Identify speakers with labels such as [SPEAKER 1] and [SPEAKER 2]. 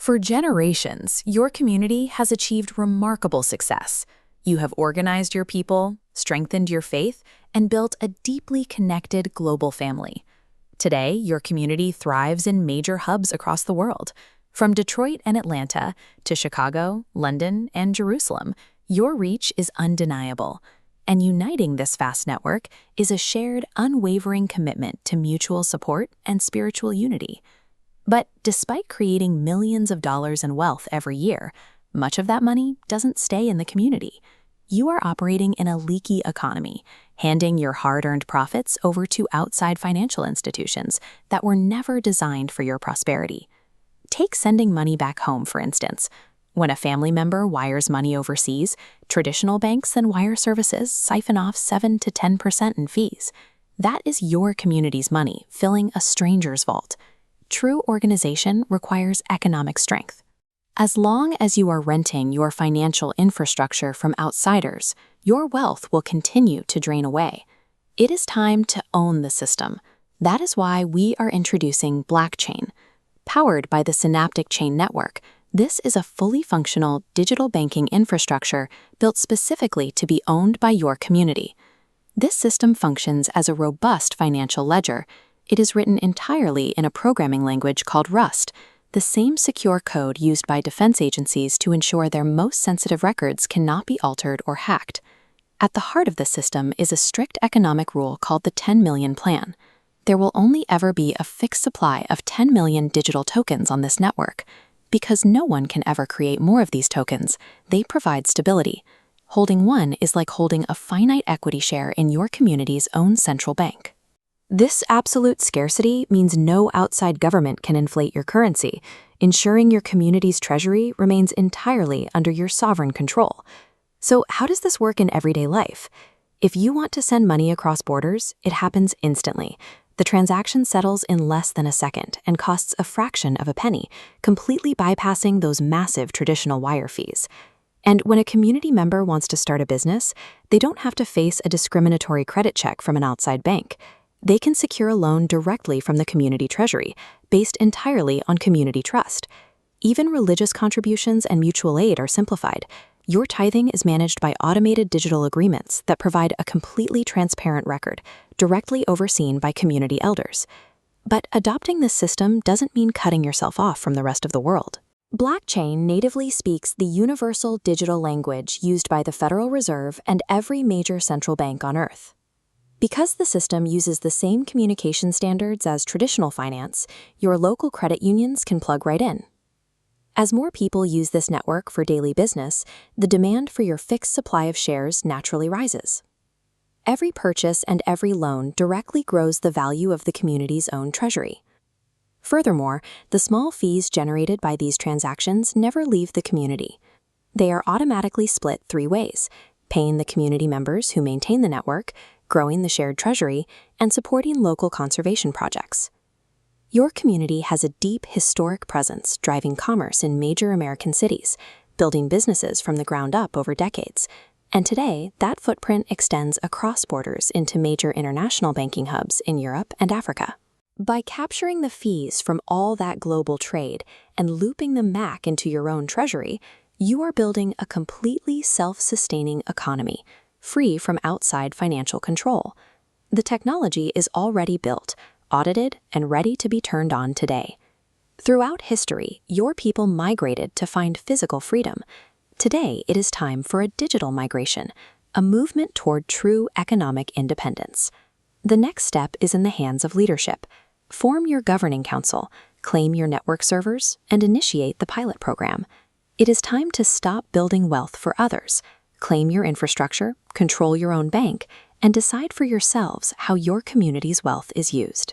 [SPEAKER 1] For generations, your community has achieved remarkable success. You have organized your people, strengthened your faith, and built a deeply connected global family. Today, your community thrives in major hubs across the world. From Detroit and Atlanta to Chicago, London, and Jerusalem, your reach is undeniable. And uniting this vast network is a shared, unwavering commitment to mutual support and spiritual unity. But despite creating millions of dollars in wealth every year, much of that money doesn't stay in the community. You are operating in a leaky economy, handing your hard-earned profits over to outside financial institutions that were never designed for your prosperity. Take sending money back home, for instance. When a family member wires money overseas, traditional banks and wire services siphon off 7 to 10% in fees. That is your community's money filling a stranger's vault. True organization requires economic strength. As long as you are renting your financial infrastructure from outsiders, your wealth will continue to drain away. It is time to own the system. That is why we are introducing blockchain. Powered by the Synaptic Chain network, this is a fully functional digital banking infrastructure built specifically to be owned by your community. This system functions as a robust financial ledger. It is written entirely in a programming language called Rust, the same secure code used by defense agencies to ensure their most sensitive records cannot be altered or hacked. At the heart of the system is a strict economic rule called the 10 million plan. There will only ever be a fixed supply of 10 million digital tokens on this network. Because no one can ever create more of these tokens, they provide stability. Holding one is like holding a finite equity share in your community's own central bank. This absolute scarcity means no outside government can inflate your currency, ensuring your community's treasury remains entirely under your sovereign control. So how does this work in everyday life? If you want to send money across borders, it happens instantly. The transaction settles in less than a second and costs a fraction of a penny, completely bypassing those massive traditional wire fees. And when a community member wants to start a business, they don't have to face a discriminatory credit check from an outside bank. They can secure a loan directly from the community treasury, based entirely on community trust. Even religious contributions and mutual aid are simplified. Your tithing is managed by automated digital agreements that provide a completely transparent record, directly overseen by community elders. But adopting this system doesn't mean cutting yourself off from the rest of the world. Blockchain natively speaks the universal digital language used by the Federal Reserve and every major central bank on Earth. Because the system uses the same communication standards as traditional finance, your local credit unions can plug right in. As more people use this network for daily business, the demand for your fixed supply of shares naturally rises. Every purchase and every loan directly grows the value of the community's own treasury. Furthermore, the small fees generated by these transactions never leave the community. They are automatically split 3 ways: paying the community members who maintain the network, growing the shared treasury, and supporting local conservation projects. Your community has a deep historic presence driving commerce in major American cities, building businesses from the ground up over decades. And today, that footprint extends across borders into major international banking hubs in Europe and Africa. By capturing the fees from all that global trade and looping them back into your own treasury, you are building a completely self-sustaining economy, free from outside financial control. The technology is already built, audited, and ready to be turned on today. Throughout history, your people migrated to find physical freedom. Today, it is time for a digital migration, a movement toward true economic independence. The next step is in the hands of leadership. Form your governing council, claim your network servers, and initiate the pilot program. It is time to stop building wealth for others. Claim your infrastructure, control your own bank, and decide for yourselves how your community's wealth is used.